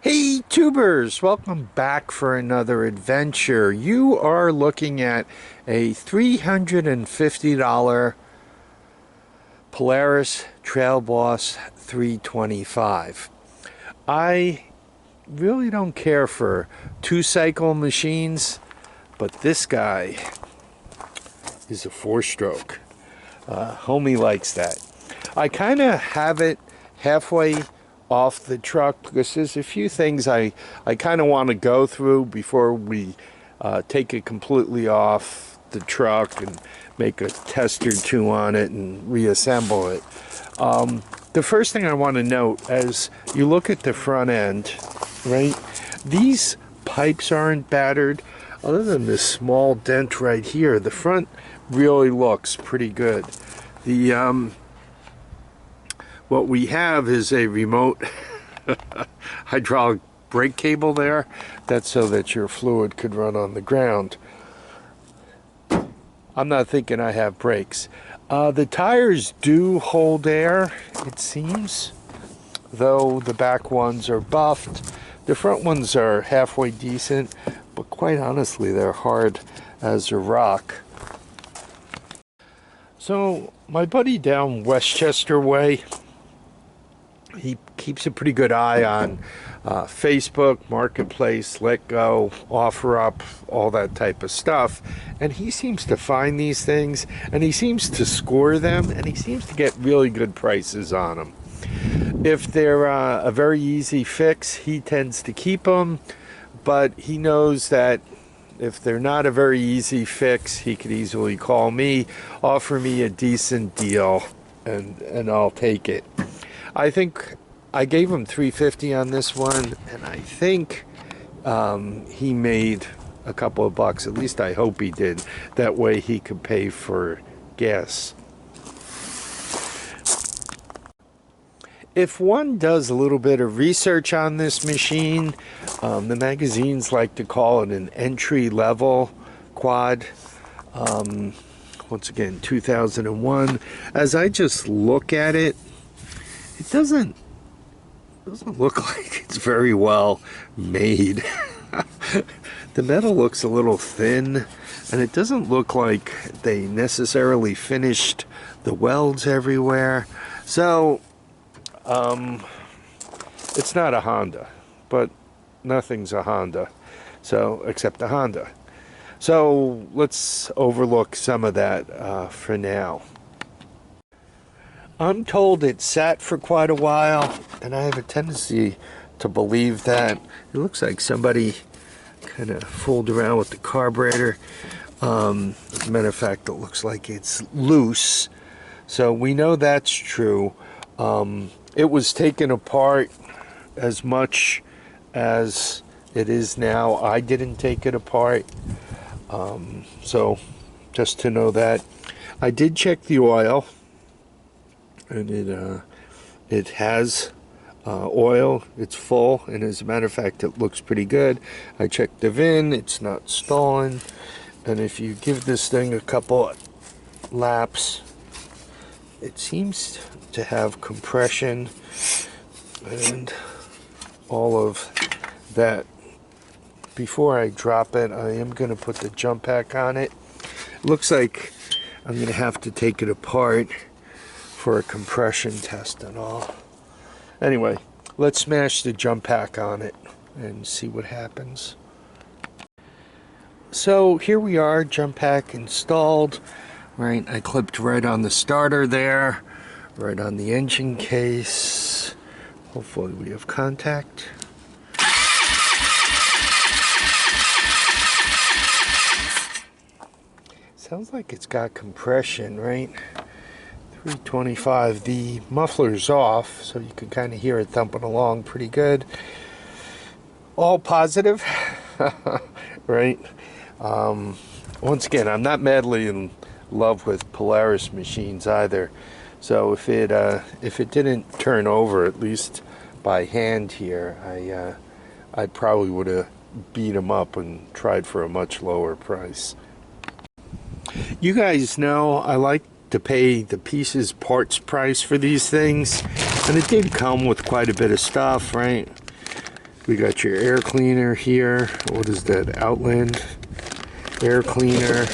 Hey tubers, welcome back for another adventure. You are looking at a $350 Polaris Trail Boss 325. I really don't care for two-cycle machines, but this guy is a four-stroke. Homie likes that. I kind of have it halfway off the truck because there's a few things I kind of want to go through before we take it completely off the truck and make a test or two on it and reassemble it. The first thing I want to note as you look at the front end, right, these pipes aren't battered. Other than this small dent right here, the front really looks pretty good. The what we have is a remote hydraulic brake cable there. That's so that your fluid could run on the ground. I'm not thinking I have brakes. The tires do hold air, it seems, though the back ones are buffed. The front ones are halfway decent, but quite honestly, they're hard as a rock. So my buddy down Westchester way, he keeps a pretty good eye on Facebook, Marketplace, Let Go, OfferUp, all that type of stuff. And he seems to find these things, and he seems to score them, and he seems to get really good prices on them. If they're a very easy fix, he tends to keep them, but he knows that if they're not a very easy fix, he could easily call me, offer me a decent deal, and I'll take it. I think I gave him $350 on this one, and I think he made a couple of bucks. At least I hope he did. That way he could pay for gas. If one does a little bit of research on this machine, the magazines like to call it an entry-level quad. Once again, 2001. As I just look at it, it doesn't look like it's very well made. The metal looks a little thin, and it doesn't look like they necessarily finished the welds everywhere. So it's not a Honda, but nothing's a Honda, so except a Honda. So let's overlook some of that for now. I'm told it sat for quite a while, and I have a tendency to believe that. It looks like somebody kind of fooled around with the carburetor. As a matter of fact, it looks like it's loose, so we know that's true. It was taken apart as much as it is now. I didn't take it apart, so just to know that. I did check the oil, and it has oil. It's full, and as a matter of fact, it looks pretty good. I checked the VIN. It's not stolen, and if you give this thing a couple laps, it seems to have compression and all of that. Before I drop it, I am going to put the jump pack on it. Looks like I'm going to have to take it apart for a compression test and all. Anyway, let's smash the jump pack on it and see what happens. So here we are, jump pack installed. Right, I clipped right on the starter there, right on the engine case. Hopefully we have contact. Sounds like it's got compression, right? 325. The muffler's off, so you can kind of hear it thumping along pretty good. All positive, right? Once again, I'm not madly in love with Polaris machines either, so if it didn't turn over, at least by hand here, I probably would have beat them up and tried for a much lower price. You guys know I like to pay the pieces parts price for these things, and it did come with quite a bit of stuff, right? We got your air cleaner here. What is that? Outland air cleaner,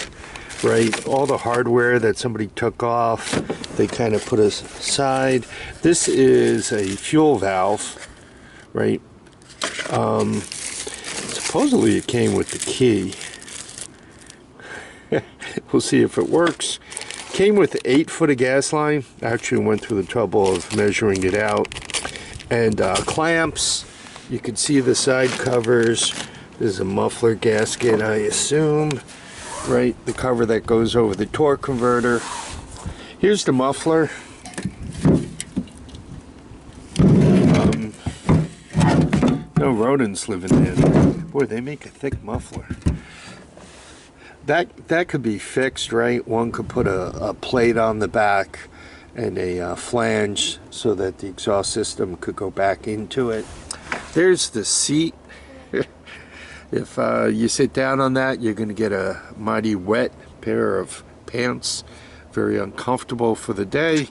right? All the hardware that somebody took off, they kind of put aside. This is a fuel valve, right? Supposedly it came with the key. We'll see if it works. Came with 8 foot of gas line. Actually went through the trouble of measuring it out. And clamps. You can see the side covers. There's a muffler gasket, I assume. Right, the cover that goes over the torque converter. Here's the muffler. No rodents living there. Boy, they make a thick muffler. That could be fixed, right? One could put a plate on the back and a flange so that the exhaust system could go back into it. There's the seat. If you sit down on that, you're going to get a mighty wet pair of pants. Very uncomfortable for the day.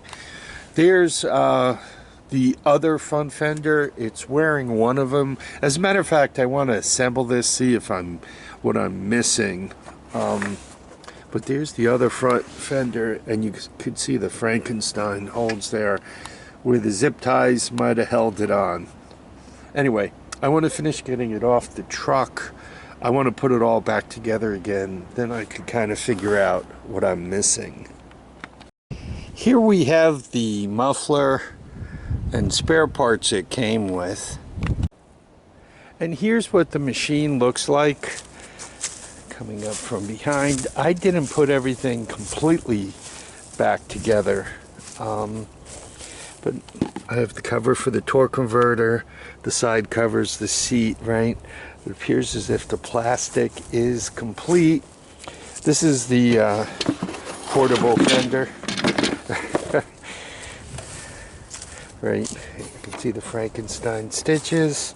There's the other front fender. It's wearing one of them. As a matter of fact, I want to assemble this, see if what I'm missing. But there's the other front fender, and you could see the Frankenstein holes there where the zip ties might have held it on. Anyway, I want to finish getting it off the truck. I want to put it all back together again. Then I could kind of figure out what I'm missing. Here we have the muffler and spare parts it came with. And here's what the machine looks like coming up from behind. I didn't put everything completely back together. But I have the cover for the torque converter, the side covers, the seat, right? It appears as if the plastic is complete. This is the portable fender. Right, you can see the Frankenstein stitches.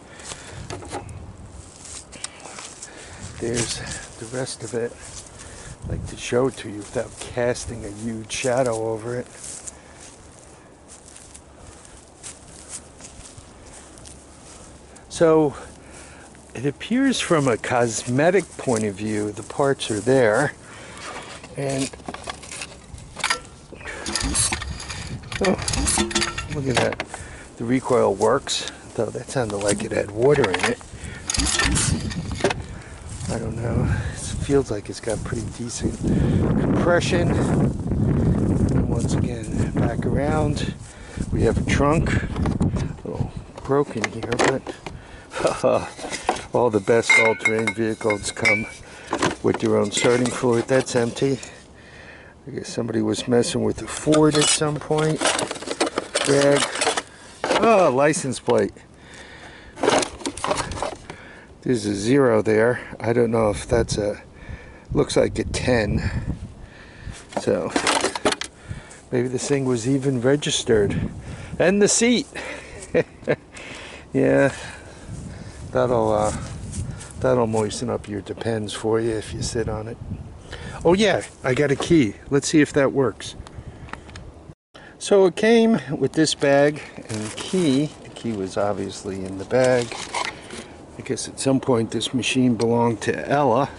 There's the rest of it. I'd like to show it to you without casting a huge shadow over it. So it appears from a cosmetic point of view, the parts are there. And oh, look at that. The recoil works, though that sounded like it had water in it. I don't know. It feels like it's got pretty decent compression. And once again, back around. We have a trunk. A little broken here, but all the best all-terrain vehicles come with their own starting fluid. That's empty. I guess somebody was messing with the Ford at some point. Drag. Oh, license plate. There's a 0 there. I don't know if that's looks like a 10. So maybe this thing was even registered. And the seat. Yeah, that'll moisten up your Depends for you if you sit on it. Oh yeah, I got a key. Let's see if that works. So it came with this bag and key. The key was obviously in the bag. I guess at some point this machine belonged to Ella.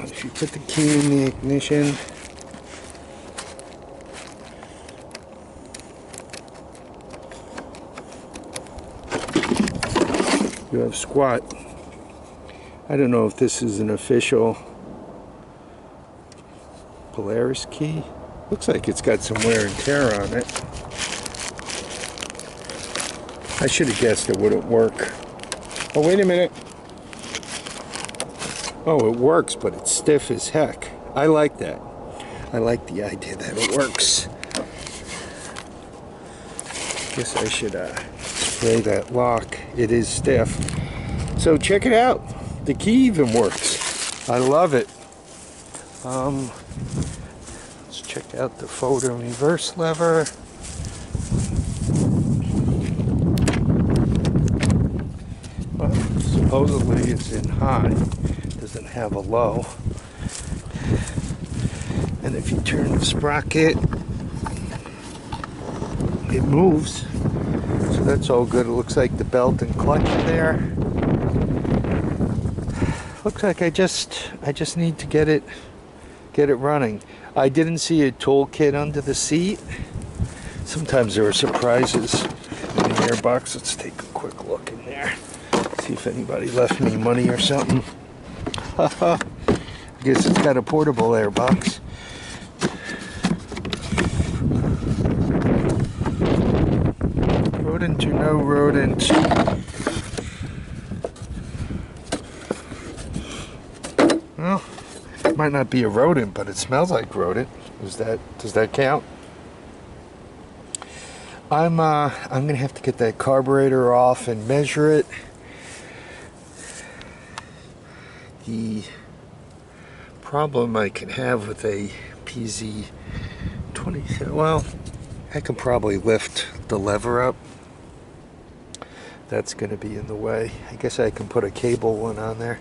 If you put the key in the ignition, you have squat. I don't know if this is an official Polaris key. Looks like it's got some wear and tear on it. I should have guessed it wouldn't work. Oh, wait a minute. Oh, it works, but it's stiff as heck. I like that. I like the idea that it works. Guess I should spray that lock. It is stiff. So check it out. The key even works. I love it. Let's check out the forward and reverse lever. Well, supposedly it's in high. Doesn't have a low. And if you turn the sprocket, it moves. So that's all good. It looks like the belt and clutch are there. Looks like I just need to get it running. I didn't see a toolkit under the seat. Sometimes there are surprises in the airbox. Let's take a quick look in there. See if anybody left me money or something. I guess it's got a portable airbox. Rodent or no rodent? Well, it might not be a rodent, but it smells like rodent. Does that count? I'm gonna have to get that carburetor off and measure it. The problem I can have with a PZ20, well, I can probably lift the lever up. That's gonna be in the way. I guess I can put a cable one on there.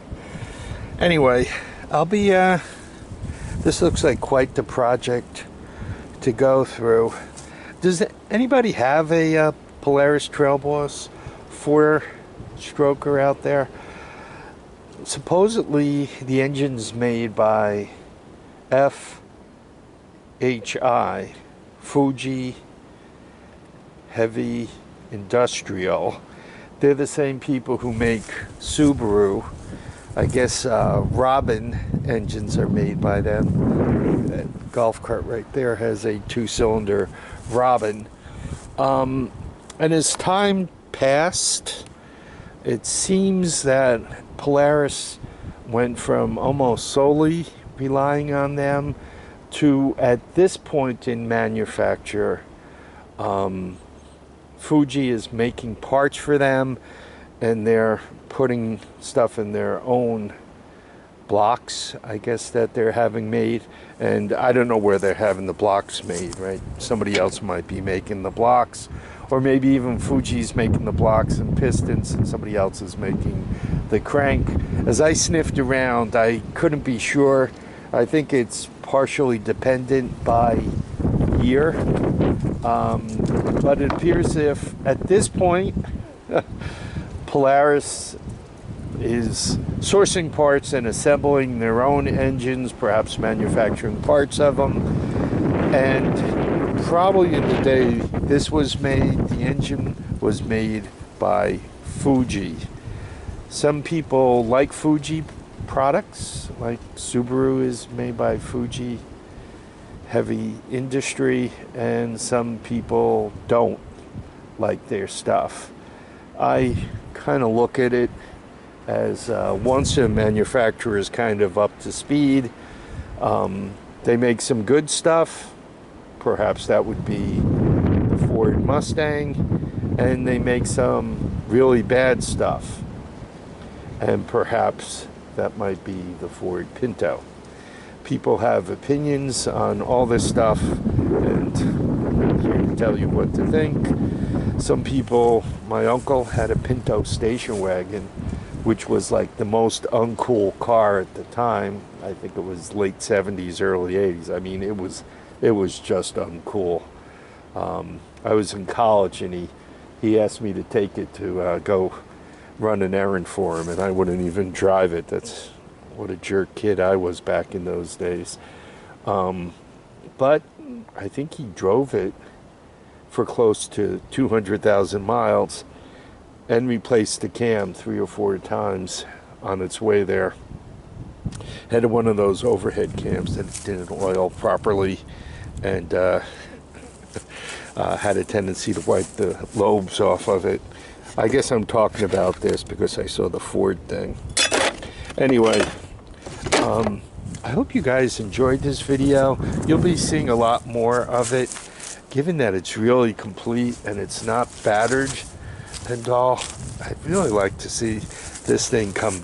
Anyway, I'll be, this looks like quite the project to go through. Does anybody have a Polaris Trail Boss 4-stroker out there? Supposedly the engine's made by FHI, Fuji Heavy Industrial. They're the same people who make Subaru. I guess Robin engines are made by them. That golf cart right there has a 2-cylinder Robin. And as time passed, it seems that Polaris went from almost solely relying on them to, at this point in manufacture, Fuji is making parts for them, and they're putting stuff in their own blocks, I guess, that they're having made. And I don't know where they're having the blocks made, right? Somebody else might be making the blocks, or maybe even Fuji's making the blocks and pistons and somebody else is making the crank. As I sniffed around, I couldn't be sure. I think it's partially dependent by year, but it appears if at this point Polaris is sourcing parts and assembling their own engines, perhaps manufacturing parts of them, and probably in the day this was made, the engine was made by Fuji. Some people like Fuji products, like Subaru is made by Fuji Heavy Industry, and some people don't like their stuff. I kind of look at it as once a manufacturer is kind of up to speed, they make some good stuff. Perhaps that would be the Ford Mustang, and they make some really bad stuff, and perhaps that might be the Ford Pinto. People have opinions on all this stuff, and I'm here to tell you what to think. Some people, my uncle had a Pinto station wagon, which was like the most uncool car at the time. I think it was late 70s, early 80s. I mean, it was just uncool. I was in college, and he asked me to take it to go run an errand for him, and I wouldn't even drive it. That's what a jerk kid I was back in those days. But I think he drove it for close to 200,000 miles and replaced the cam 3 or 4 times on its way there. Had one of those overhead cams that didn't oil properly, and had a tendency to wipe the lobes off of it. I guess I'm talking about this because I saw the Ford thing. Anyway, I hope you guys enjoyed this video. You'll be seeing a lot more of it, given that it's really complete and it's not battered and all. I'd really like to see this thing come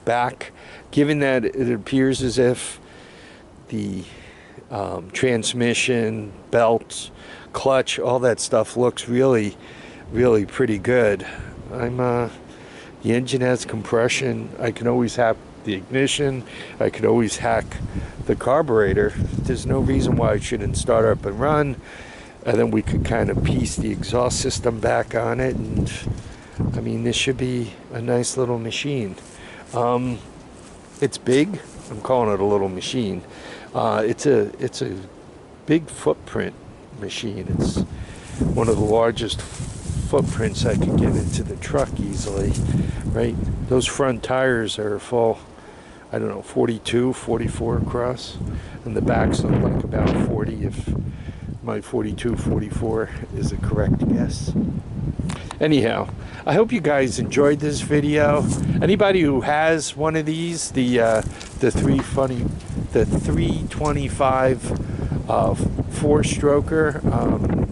back, given that it appears as if the transmission, belt, clutch, all that stuff looks really pretty good. The engine has compression. I can always hack the ignition. I could always hack the carburetor. There's no reason why it shouldn't start up and run. and then we could kind of piece the exhaust system back on it, and I mean, this should be a nice little machine. It's big. I'm calling it a little machine. It's a big footprint machine. It's one of the largest footprints I could get into the truck easily, right? Those front tires are full, I don't know, 42, 44 across, and the backs look like about 40, if my 42, 44 is a correct guess. Anyhow, I hope you guys enjoyed this video. Anybody who has one of these, the 325 4-stroker,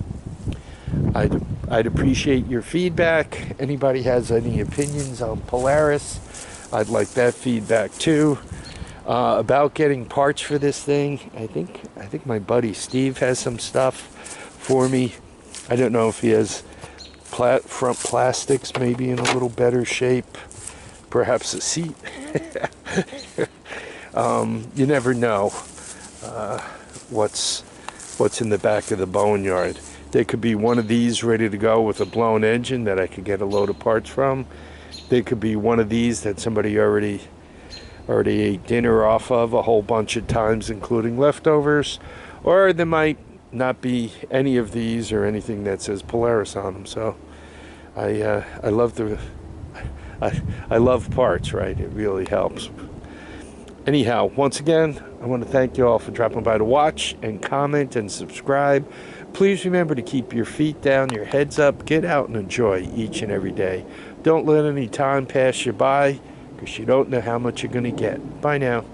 I'd appreciate your feedback. Anybody has any opinions on Polaris, I'd like that feedback too. About getting parts for this thing, I think my buddy Steve has some stuff for me. I don't know if he has front plastics maybe in a little better shape, perhaps a seat. You never know what's in the back of the boneyard. There could be one of these ready to go with a blown engine that I could get a load of parts from. There could be one of these that somebody already ate dinner off of a whole bunch of times, including leftovers. Or there might not be any of these or anything that says Polaris on them. So I love parts, right? It really helps. Anyhow, once again, I want to thank you all for dropping by to watch and comment and subscribe. Please remember to keep your feet down, your heads up, get out and enjoy each and every day. Don't let any time pass you by, because you don't know how much you're going to get. Bye now.